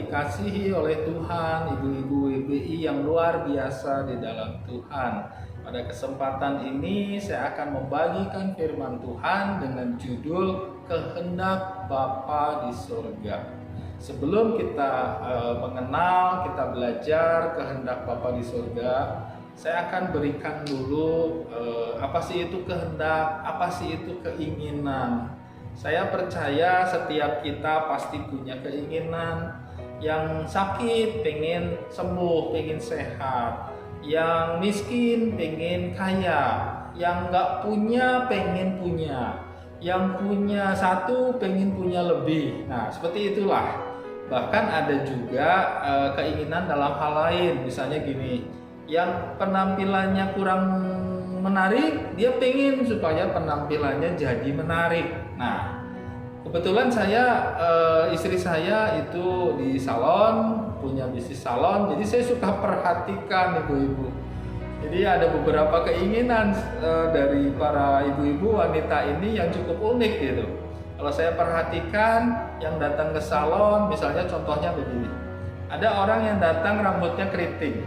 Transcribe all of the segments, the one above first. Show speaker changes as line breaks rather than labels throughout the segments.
dikasihi oleh Tuhan, ibu-ibu WBI yang luar biasa di dalam Tuhan. Pada kesempatan ini saya akan membagikan firman Tuhan dengan judul Kehendak Bapa di Surga. Sebelum kita mengenal, kita belajar kehendak Bapa di surga, saya akan berikan dulu apa sih itu kehendak, apa sih itu keinginan. Saya percaya setiap kita pasti punya keinginan. Yang sakit pengen sembuh, pengen sehat. Yang miskin pengen kaya. Yang nggak punya pengen punya. Yang punya satu pengen punya lebih. Nah, seperti itulah. Bahkan ada juga keinginan dalam hal lain. Misalnya gini, yang penampilannya kurang menarik, dia pengen supaya penampilannya jadi menarik. Nah, kebetulan saya, istri saya itu di salon, punya bisnis salon, jadi saya suka perhatikan ibu-ibu. Jadi ada beberapa keinginan dari para ibu-ibu wanita ini yang cukup unik gitu. Kalau saya perhatikan yang datang ke salon, misalnya contohnya begini. Ada orang yang datang rambutnya keriting.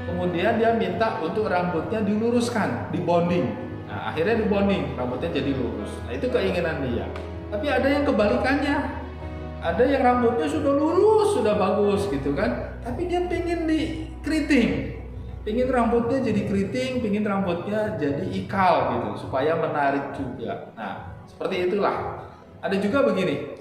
Kemudian dia minta untuk rambutnya diluruskan, dibonding. Nah, akhirnya dibonding, rambutnya jadi lurus. Nah, itu keinginan dia. Tapi ada yang kebalikannya. Ada yang rambutnya sudah lurus, sudah bagus gitu kan. Tapi dia pengen dikeriting. Pengen rambutnya jadi keriting, pengen rambutnya jadi ikal gitu, supaya menarik juga. Nah, seperti itulah. Ada juga begini,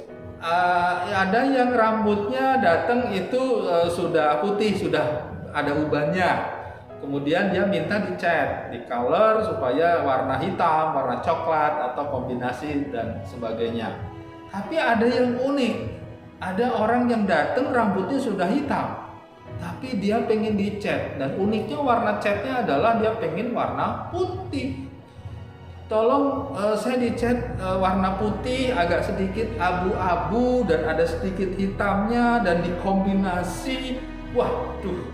ada yang rambutnya datang itu sudah putih, sudah ada ubannya. Kemudian dia minta dicat, di color supaya warna hitam, warna coklat atau kombinasi dan sebagainya. Tapi ada yang unik, ada orang yang datang rambutnya sudah hitam, tapi dia pengen dicat, dan uniknya warna catnya adalah dia pengen warna putih. Tolong saya dicat warna putih agak sedikit abu-abu dan ada sedikit hitamnya dan dikombinasi. Waduh,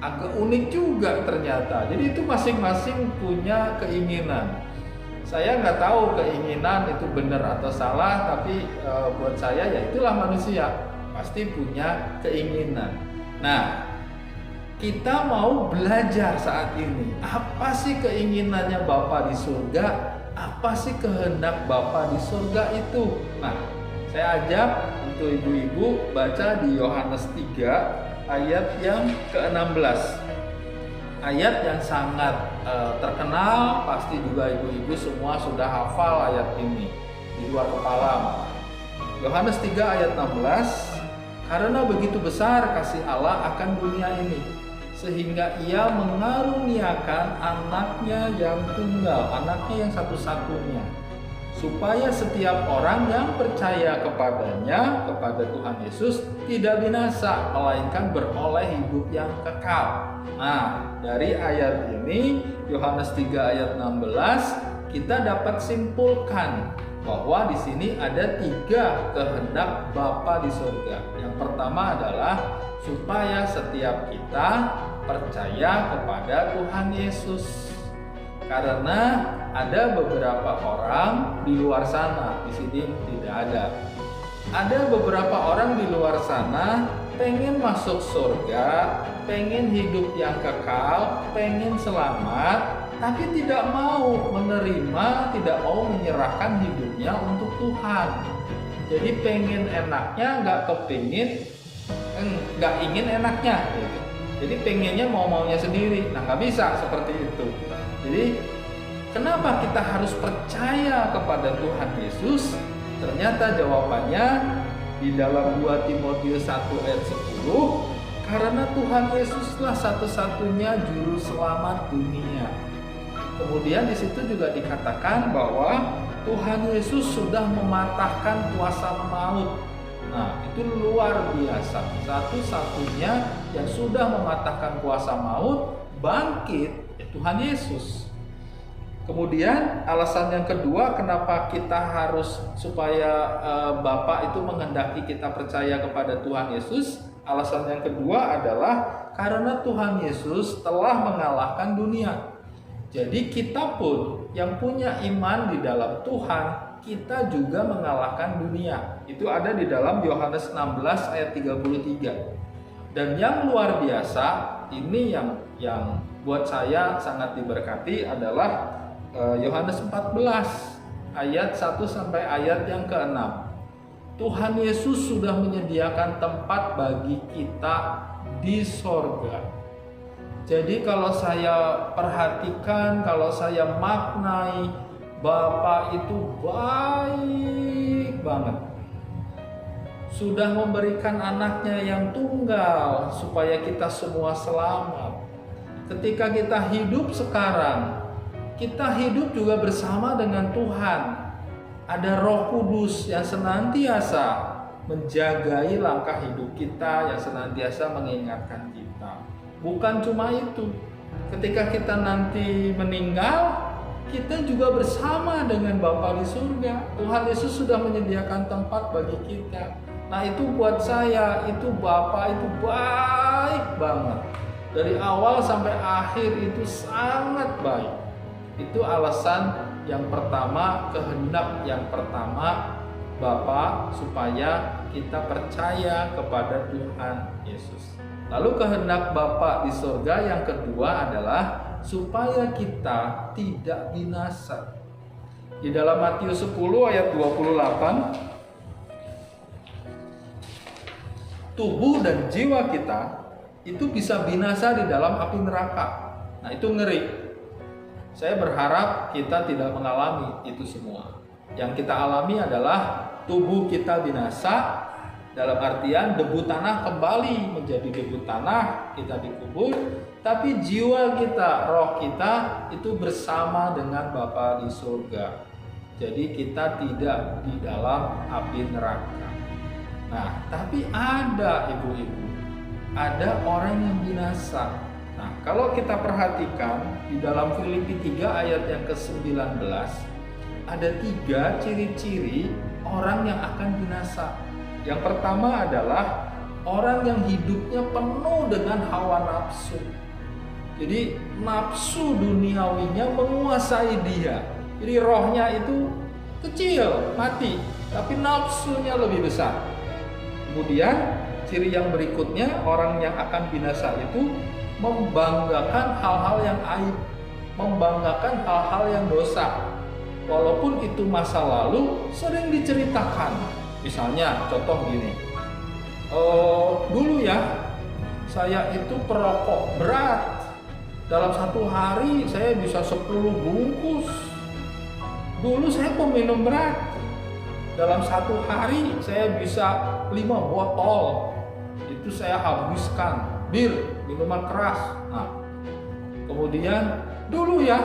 agak unik juga ternyata. Jadi itu masing-masing punya keinginan. Saya nggak tahu keinginan itu benar atau salah, tapi buat saya ya itulah manusia, pasti punya keinginan. Nah, kita mau belajar saat ini, apa sih keinginannya Bapa di surga? Apa sih kehendak Bapa di surga itu? Nah, saya ajak untuk ibu-ibu baca di Yohanes 3 ayat yang ke-16. Ayat yang sangat terkenal, pasti juga ibu-ibu semua sudah hafal ayat ini di luar kepala. Yohanes 3 ayat 16, karena begitu besar kasih Allah akan dunia ini, sehingga ia mengaruniakan anaknya yang tunggal, anaknya yang satu-satunya, supaya setiap orang yang percaya kepadanya, kepada Tuhan Yesus, tidak binasa, melainkan beroleh hidup yang kekal. Nah, dari ayat ini, Yohanes 3 ayat 16, kita dapat simpulkan bahwa di sini ada 3 kehendak Bapa di surga. Yang pertama adalah supaya setiap kita percaya kepada Tuhan Yesus. Karena ada beberapa orang di luar sana, di sini tidak ada. Ada beberapa orang di luar sana pengen masuk surga, pengen hidup yang kekal, pengen selamat, tapi tidak mau menerima, tidak mau menyerahkan hidupnya untuk Tuhan. Jadi pengen enaknya, nggak ingin enaknya gitu. Jadi pengennya mau-maunya sendiri. Nah, nggak bisa seperti itu. Jadi kenapa kita harus percaya kepada Tuhan Yesus? Ternyata jawabannya di dalam 2 Timotius 1 ayat 10, karena Tuhan Yesuslah satu-satunya juru selamat dunia. Kemudian di situ juga dikatakan bahwa Tuhan Yesus sudah mematahkan kuasa maut. Nah, itu luar biasa. Satu-satunya yang sudah mematahkan kuasa maut, bangkit, ya Tuhan Yesus. Kemudian alasan yang kedua kenapa kita harus supaya Bapa itu menghendaki kita percaya kepada Tuhan Yesus. Alasan yang kedua adalah karena Tuhan Yesus telah mengalahkan dunia. Jadi kita pun yang punya iman di dalam Tuhan, kita juga mengalahkan dunia. Itu ada di dalam Yohanes 16 ayat 33. Dan yang luar biasa, ini yang buat saya sangat diberkati adalah Yohanes 14 ayat 1 sampai ayat yang ke-6. Tuhan Yesus sudah menyediakan tempat bagi kita di sorga. Jadi kalau saya perhatikan, kalau saya maknai, Bapa itu baik banget. Sudah memberikan anaknya yang tunggal supaya kita semua selamat. Ketika kita hidup sekarang, kita hidup juga bersama dengan Tuhan. Ada Roh Kudus yang senantiasa menjagai langkah hidup kita, yang senantiasa mengingatkan kita. Bukan cuma itu, ketika kita nanti meninggal, kita juga bersama dengan Bapa di surga. Tuhan Yesus sudah menyediakan tempat bagi kita. Nah itu buat saya, itu Bapa itu baik banget. Dari awal sampai akhir itu sangat baik. Itu alasan yang pertama, kehendak yang pertama Bapa supaya kita percaya kepada Tuhan Yesus. Lalu kehendak Bapa di surga yang kedua adalah supaya kita tidak binasa. Di dalam Matius 10 ayat 28, tubuh dan jiwa kita itu bisa binasa di dalam api neraka. Nah itu ngeri. Saya berharap kita tidak mengalami itu semua. Yang kita alami adalah tubuh kita binasa, dalam artian debu tanah kembali menjadi debu tanah, kita dikubur. Tapi jiwa kita, roh kita itu bersama dengan Bapa di surga. Jadi kita tidak di dalam api neraka. Nah, tapi ada ibu-ibu, ada orang yang binasa. Nah, kalau kita perhatikan di dalam Filipi 3 ayat yang ke-19, ada 3 ciri-ciri orang yang akan binasa. Yang pertama adalah orang yang hidupnya penuh dengan hawa nafsu. Jadi nafsu duniawinya menguasai dia. Jadi rohnya itu kecil, mati, tapi nafsunya lebih besar. Kemudian ciri yang berikutnya, orang yang akan binasa itu membanggakan hal-hal yang aib, membanggakan hal-hal yang dosa. Walaupun itu masa lalu sering diceritakan. Misalnya contoh gini, dulu ya saya itu perokok berat. Dalam satu hari saya bisa 10 bungkus. Dulu saya peminum berat. Dalam satu hari saya bisa 5 botol. Itu saya habiskan. Bir, minuman keras. Nah, kemudian dulu ya,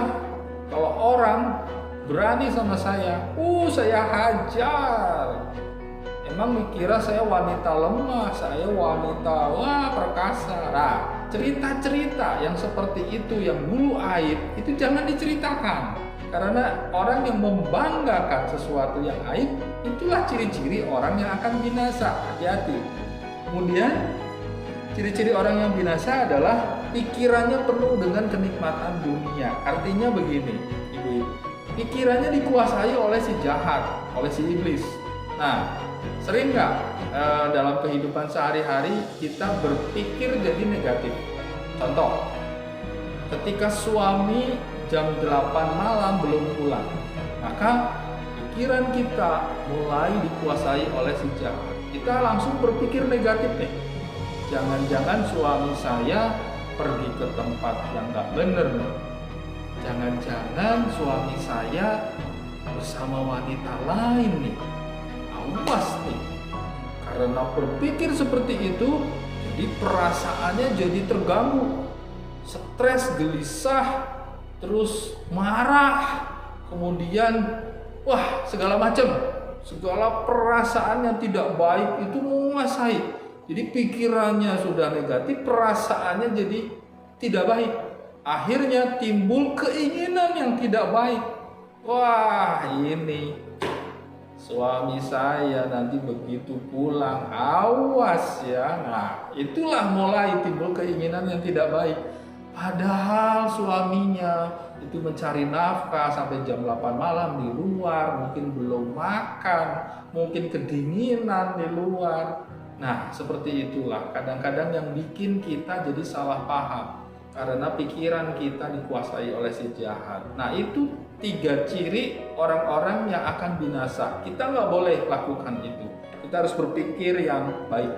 kalau orang berani sama saya hajar. Emang mikirnya saya wanita lemah, saya wanita perkasa. Nah, cerita-cerita yang seperti itu yang dulu aib itu jangan diceritakan. Karena orang yang membanggakan sesuatu yang aib, itulah ciri-ciri orang yang akan binasa. Hati-hati. Kemudian ciri-ciri orang yang binasa adalah pikirannya penuh dengan kenikmatan dunia. Artinya begini, ibu-ibu, pikirannya dikuasai oleh si jahat, oleh si iblis. Nah, sering nggak dalam kehidupan sehari-hari kita berpikir jadi negatif? Contoh, ketika suami jam 8 malam belum pulang, maka pikiran kita mulai dikuasai oleh si jahat. Kita langsung berpikir negatif nih. Jangan-jangan suami saya pergi ke tempat yang nggak bener nih. Jangan-jangan suami saya bersama wanita lain nih. Awas nih. Karena berpikir seperti itu, jadi perasaannya jadi terganggu. Stres, gelisah, terus marah, kemudian segala macam. Segala perasaan yang tidak baik itu menguasai. Jadi pikirannya sudah negatif, perasaannya jadi tidak baik. Akhirnya timbul keinginan yang tidak baik. Wah, ini suami saya nanti begitu pulang, awas ya. Nah, itulah mulai timbul keinginan yang tidak baik. Padahal suaminya itu mencari nafkah sampai jam 8 malam di luar, mungkin belum makan, mungkin kedinginan di luar. Nah, seperti itulah kadang-kadang yang bikin kita jadi salah paham karena pikiran kita dikuasai oleh si jahat. Nah, itu 3 ciri orang-orang yang akan binasa. Kita nggak boleh lakukan itu. Kita harus berpikir yang baik,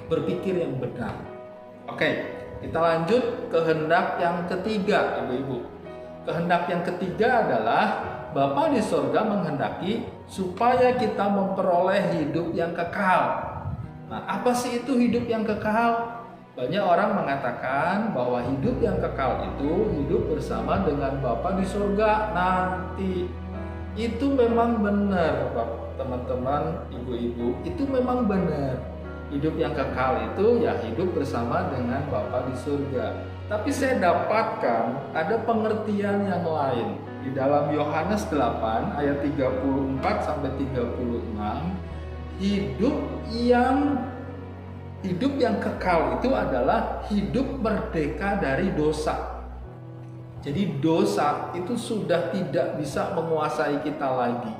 berpikir yang benar. Oke, kita lanjut kehendak yang ketiga, Ibu-ibu. Kehendak yang ketiga adalah Bapa di sorga menghendaki supaya kita memperoleh hidup yang kekal. Nah, apa sih itu hidup yang kekal? Banyak orang mengatakan bahwa hidup yang kekal itu hidup bersama dengan Bapa di sorga nanti. Itu memang benar, teman-teman, ibu-ibu. Itu memang benar. Hidup yang kekal itu ya hidup bersama dengan Bapa di surga. Tapi saya dapatkan ada pengertian yang lain. Di dalam Yohanes 8 ayat 34 sampai 36, hidup yang kekal itu adalah hidup merdeka dari dosa. Jadi dosa itu sudah tidak bisa menguasai kita lagi.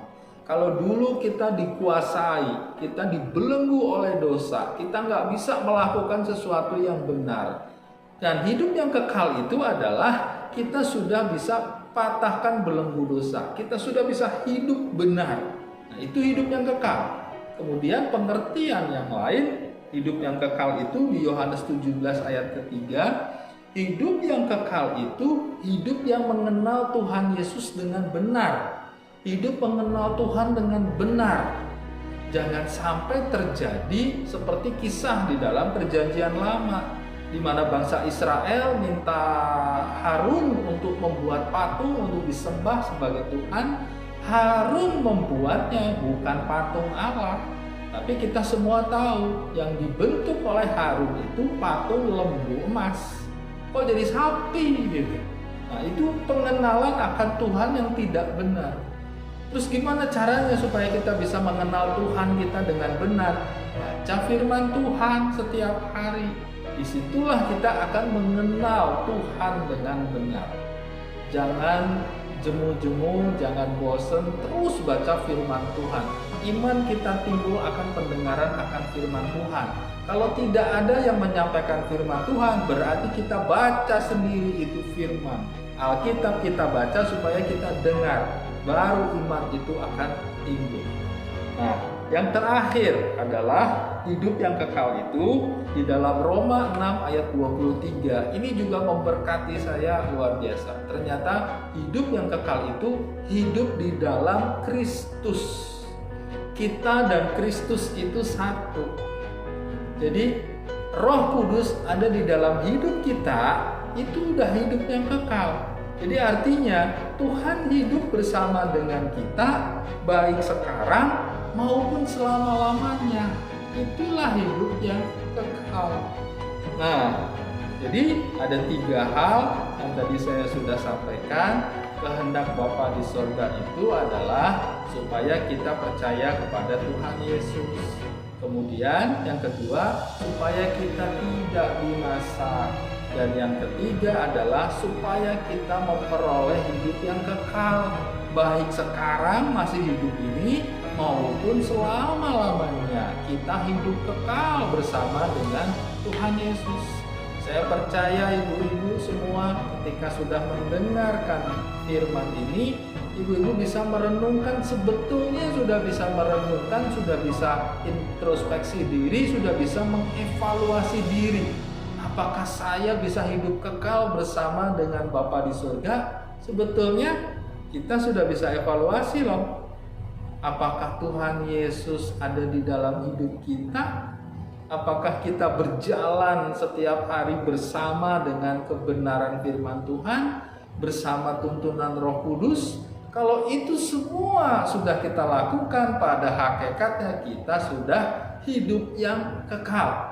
Kalau dulu kita dikuasai, kita dibelenggu oleh dosa, kita nggak bisa melakukan sesuatu yang benar. Dan hidup yang kekal itu adalah kita sudah bisa patahkan belenggu dosa. Kita sudah bisa hidup benar. Nah, itu hidup yang kekal. Kemudian pengertian yang lain, hidup yang kekal itu di Yohanes 17 ayat ketiga, hidup yang kekal itu hidup yang mengenal Tuhan Yesus dengan benar. Hidup mengenal Tuhan dengan benar. Jangan sampai terjadi seperti kisah di dalam Perjanjian Lama, di mana bangsa Israel minta Harun untuk membuat patung untuk disembah sebagai Tuhan. Harun membuatnya, bukan patung Allah. Tapi kita semua tahu yang dibentuk oleh Harun itu patung lembu emas. Kok jadi sapi gitu? Nah, itu pengenalan akan Tuhan yang tidak benar. Terus gimana caranya supaya kita bisa mengenal Tuhan kita dengan benar? Baca firman Tuhan setiap hari. Disitulah kita akan mengenal Tuhan dengan benar. Jangan jemu-jemu, jangan bosan, terus baca firman Tuhan. Iman kita timbul akan pendengaran akan firman Tuhan. Kalau tidak ada yang menyampaikan firman Tuhan, berarti kita baca sendiri itu firman. Alkitab kita baca supaya kita dengar, baru iman itu akan timbul. Nah, yang terakhir adalah hidup yang kekal itu di dalam Roma 6 ayat 23. Ini juga memberkati saya luar biasa. Ternyata hidup yang kekal itu hidup di dalam Kristus. Kita dan Kristus itu satu. Jadi Roh Kudus ada di dalam hidup kita, itu udah hidup yang kekal. Jadi artinya Tuhan hidup bersama dengan kita baik sekarang maupun selama-lamanya. Itulah hidup yang kekal. Nah, jadi ada 3 hal yang tadi saya sudah sampaikan. Kehendak Bapa di sorga itu adalah supaya kita percaya kepada Tuhan Yesus. Kemudian yang kedua, supaya kita tidak binasa. Dan yang ketiga adalah supaya kita memperoleh hidup yang kekal, baik sekarang masih hidup ini maupun selama-lamanya. Kita hidup kekal bersama dengan Tuhan Yesus. Saya percaya ibu-ibu semua ketika sudah mendengarkan firman ini, ibu-ibu bisa merenungkan, sebetulnya sudah bisa merenungkan, sudah bisa introspeksi diri, sudah bisa mengevaluasi diri. Apakah saya bisa hidup kekal bersama dengan Bapa di surga? Sebetulnya kita sudah bisa evaluasi loh. Apakah Tuhan Yesus ada di dalam hidup kita? Apakah kita berjalan setiap hari bersama dengan kebenaran firman Tuhan, bersama tuntunan Roh Kudus? Kalau itu semua sudah kita lakukan, pada hakikatnya kita sudah hidup yang kekal.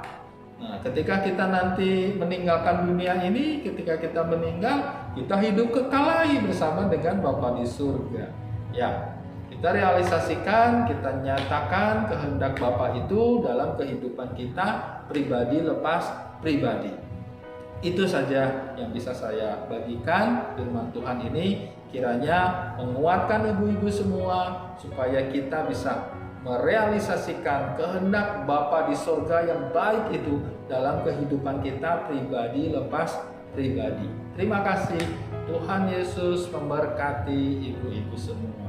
Nah, ketika kita nanti meninggalkan dunia ini, ketika kita meninggal, kita hidup kekal lagi bersama dengan Bapa di surga. Ya, kita realisasikan, kita nyatakan kehendak Bapa itu dalam kehidupan kita pribadi lepas pribadi. Itu saja yang bisa saya bagikan. Firman Tuhan ini kiranya menguatkan ibu-ibu semua supaya kita bisa merealisasikan kehendak Bapa di sorga yang baik itu dalam kehidupan kita pribadi lepas pribadi. Terima kasih. Tuhan Yesus memberkati ibu-ibu semua.